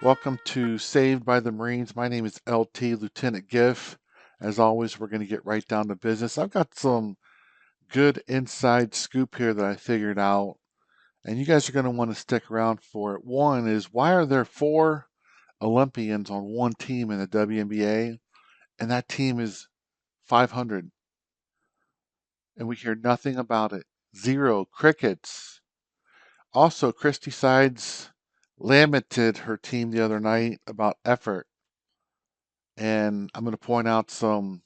Welcome to Saved by the Marines. My name is LT, Lieutenant Giff. As always, we're going to get right down to business. I've got some good inside scoop here that I figured out, and you guys are going to want to stick around for it. One is, why are there 4 Olympians on one team in the WNBA, and that team is 500, and we hear nothing about it? Zero crickets. Also, Christy Sides lamented her team the other night about effort. And I'm going to point out some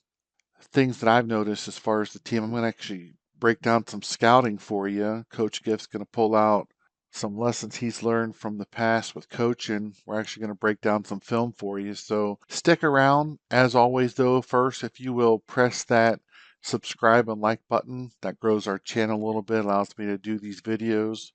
things that I've noticed as far as the team. I'm going to actually break down some scouting for you. Coach Giff's going to pull out some lessons he's learned from the past with coaching. We're actually going to break down some film for you. So stick around. As always, though, first, if you will press that subscribe and like button, that grows our channel a little bit, allows me to do these videos,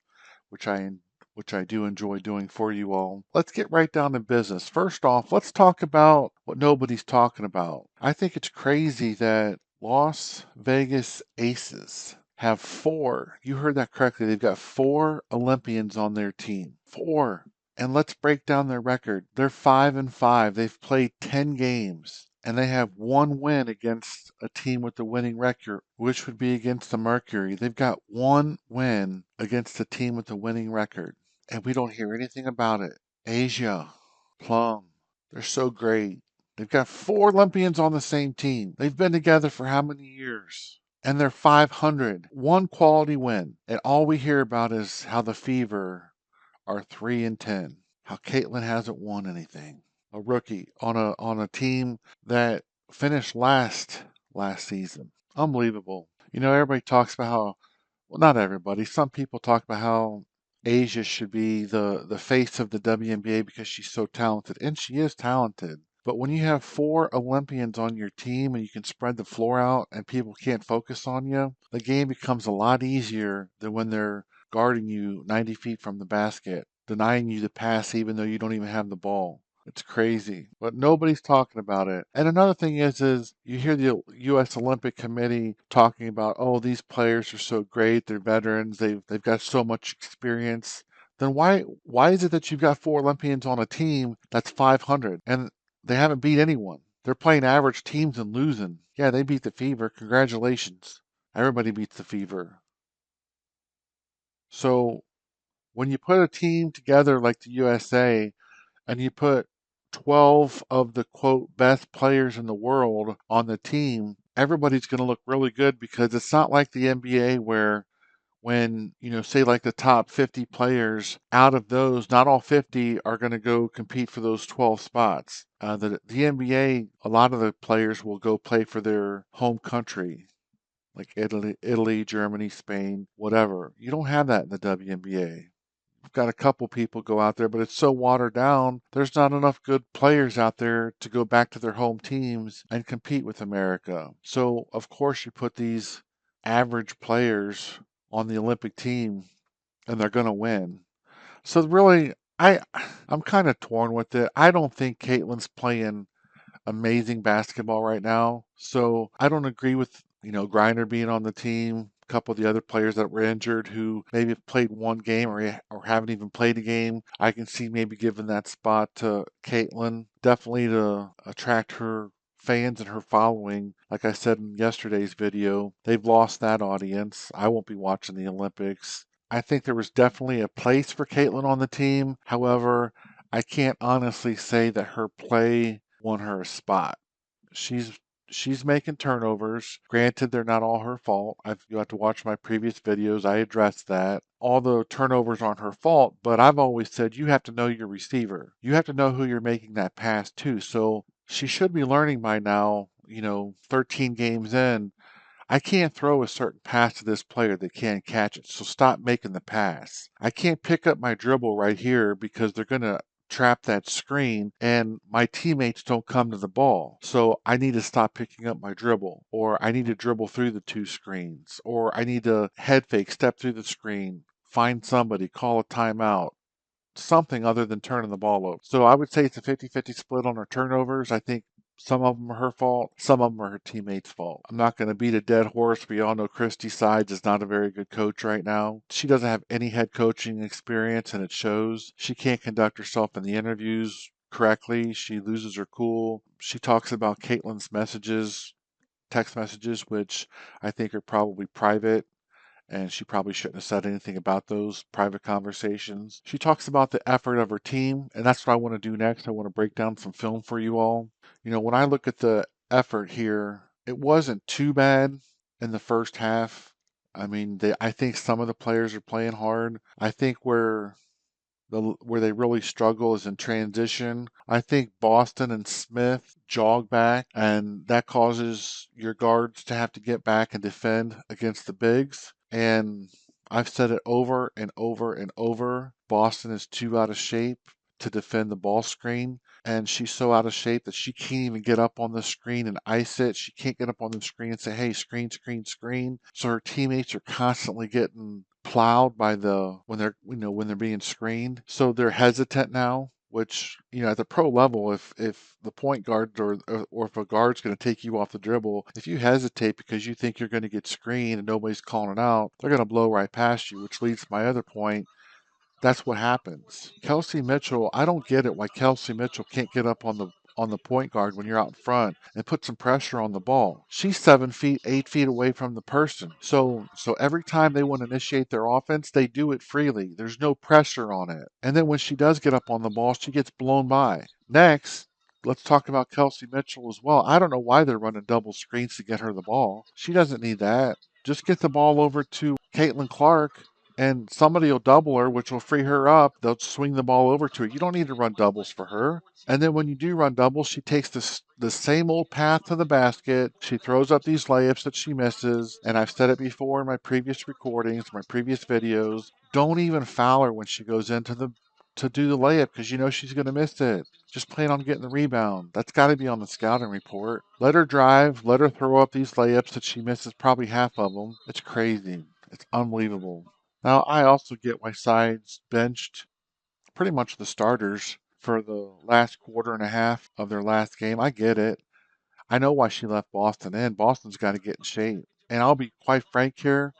which I do enjoy doing for you all. Let's get right down to business. First off, let's talk about what nobody's talking about. I think it's crazy that Las Vegas Aces have 4. You heard that correctly. They've got 4 Olympians on their team. 4. And let's break down their record. They're 5-5. They've played 10 games. And they have 1 win against a team with the winning record, which would be against the Mercury. They've got 1 win against a team with the winning record, and we don't hear anything about it. Asia, Plum, they're so great. They've got 4 Olympians on the same team. They've been together for how many years? And they're 500. 1 quality win. And all we hear about is how the Fever are 3-10. How Caitlin hasn't won anything. A rookie on a team that finished last season. Unbelievable. You know, everybody talks about how, well, not everybody. Some people talk about how Asia should be the face of the WNBA because she's so talented, and she is talented. But when you have 4 Olympians on your team and you can spread the floor out and people can't focus on you, the game becomes a lot easier than when they're guarding you 90 feet from the basket, denying you the pass even though you don't even have the ball. It's crazy, but nobody's talking about it. And another thing is you hear the U.S. Olympic Committee talking about, oh, these players are so great, they're veterans, they've got so much experience. Then why is it that you've got 4 Olympians on a team that's 500 and they haven't beat anyone? They're playing average teams and losing. Yeah, they beat the Fever. Congratulations. Everybody beats the Fever. So when you put a team together like the USA and you put 12 of the quote best players in the world on the team, everybody's going to look really good because it's not like the NBA where when, say like the top 50 players, out of those, not all 50 are going to go compete for those 12 spots. The NBA, a lot of the players will go play for their home country, like Italy, Germany, Spain, whatever. You don't have that in the WNBA. We've got a couple people go out there, but it's so watered down. There's not enough good players out there to go back to their home teams and compete with America. So, of course, you put these average players on the Olympic team and they're going to win. So, really, I'm kind of torn with it. I don't think Caitlin's playing amazing basketball right now. So I don't agree with, Griner being on the team. A couple of the other players that were injured who maybe have played 1 game or haven't even played a game. I can see maybe giving that spot to Caitlin, definitely to attract her fans and her following. Like I said in yesterday's video, they've lost that audience. I won't be watching the Olympics. I think there was definitely a place for Caitlin on the team. However, I can't honestly say that her play won her a spot. She's she's making turnovers. Granted, they're not all her fault. You have to watch my previous videos. I addressed that. All the turnovers aren't her fault, but I've always said you have to know your receiver. You have to know who you're making that pass to. So she should be learning by now, 13 games in. I can't throw a certain pass to this player that can't catch it, so stop making the pass. I can't pick up my dribble right here because they're going to trap that screen and my teammates don't come to the ball. So I need to stop picking up my dribble, or I need to dribble through the 2 screens, or I need to head fake, step through the screen, find somebody, call a timeout, something other than turning the ball over. So I would say it's a 50-50 split on her turnovers. I think Some of them are her fault. Some of them are her teammates' fault. I'm not going to beat a dead horse. We all know Christy Sides is not a very good coach right now. She doesn't have any head coaching experience, and it shows. She can't conduct herself in the interviews correctly. She loses her cool. She talks about Caitlin's messages, text messages, which I think are probably private, and she probably shouldn't have said anything about those private conversations. She talks about the effort of her team, and that's what I want to do next. I want to break down some film for you all. When I look at the effort here, it wasn't too bad in the first half. I mean, I think some of the players are playing hard. I think where they really struggle is in transition. I think Boston and Smith jog back, and that causes your guards to have to get back and defend against the bigs. And I've said it over and over and over. Boston is too out of shape to defend the ball screen, and she's so out of shape that she can't even get up on the screen and ice it. She can't get up on the screen and say, hey, screen, screen, screen. So her teammates are constantly getting plowed by when they're being screened. So they're hesitant now, which, at the pro level, if the point guard or if a guard's going to take you off the dribble, if you hesitate because you think you're going to get screened and nobody's calling it out, they're going to blow right past you, which leads to my other point. That's what happens. Kelsey Mitchell, I don't get it why Kelsey Mitchell can't get up on the point guard when you're out in front and put some pressure on the ball. She's 7 feet, 8 feet away from the person. So every time they want to initiate their offense, they do it freely. There's no pressure on it. And then when she does get up on the ball, she gets blown by. Next, let's talk about Kelsey Mitchell as well. I don't know why they're running double screens to get her the ball. She doesn't need that. Just get the ball over to Caitlin Clark, and somebody will double her, which will free her up. They'll swing the ball over to her. You don't need to run doubles for her. And then when you do run doubles, she takes the same old path to the basket. She throws up these layups that she misses. And I've said it before in my previous recordings, my previous videos. Don't even foul her when she goes to do the layup, because you know she's going to miss it. Just plan on getting the rebound. That's got to be on the scouting report. Let her drive. Let her throw up these layups that she misses, probably half of them. It's crazy. It's unbelievable. Now, I also get why Sides benched pretty much the starters for the last quarter and a half of their last game. I get it. I know why she left Boston in. Boston's got to get in shape. And I'll be quite frank here.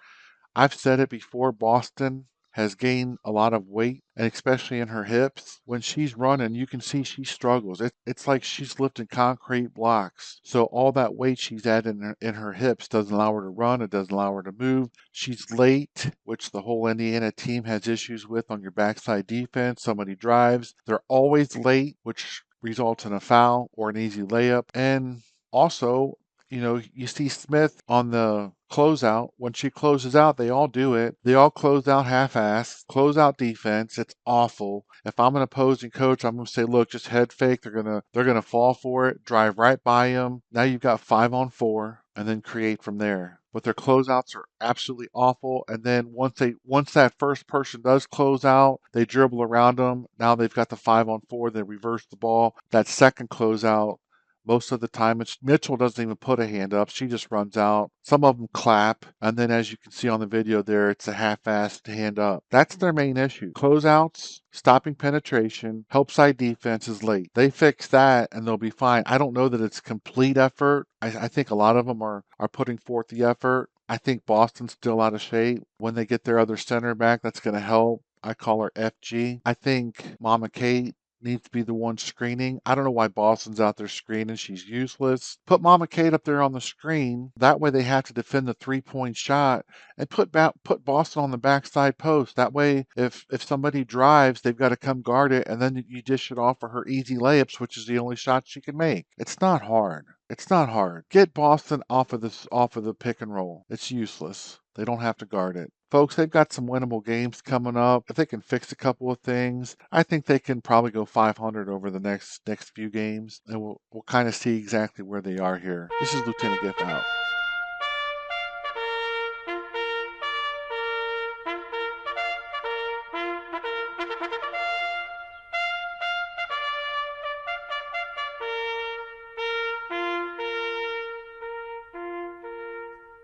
I've said it before, Boston has gained a lot of weight, and especially in her hips. When she's running, you can see she struggles. It's like she's lifting concrete blocks. So all that weight she's added in her hips doesn't allow her to run. It doesn't allow her to move. She's late, which the whole Indiana team has issues with on your backside defense. Somebody drives. They're always late, which results in a foul or an easy layup. And also, you see Smith on the closeout. When she closes out, they all do it. They all close out half-assed, close out defense. It's awful. If I'm an opposing coach, I'm going to say, look, just head fake. They're gonna fall for it, drive right by them. Now you've got 5-on-4, and then create from there. But their closeouts are absolutely awful. And then once that first person does close out, they dribble around them. Now they've got the 5-on-4. They reverse the ball. That second closeout, most of the time, Mitchell doesn't even put a hand up. She just runs out. Some of them clap. And then, as you can see on the video there, it's a half-assed hand up. That's their main issue. Closeouts, stopping penetration, help side defense is late. They fix that and they'll be fine. I don't know that it's complete effort. I think a lot of them are putting forth the effort. I think Boston's still out of shape. When they get their other center back, that's going to help. I call her FG. I think Mama Kate needs to be the one screening. I don't know why Boston's out there screening. She's useless. Put Mama Kate up there on the screen. That way they have to defend the three-point shot, and put Boston on the backside post. That way, if somebody drives, they've got to come guard it, and then you dish it off for her easy layups, which is the only shot she can make. It's not hard. It's not hard. Get Boston off of the pick and roll. It's useless. They don't have to guard it. Folks, they've got some winnable games coming up. If they can fix a couple of things, I think they can probably go 500 over the next few games, and we'll kind of see exactly where they are here. This is Lieutenant Giff out.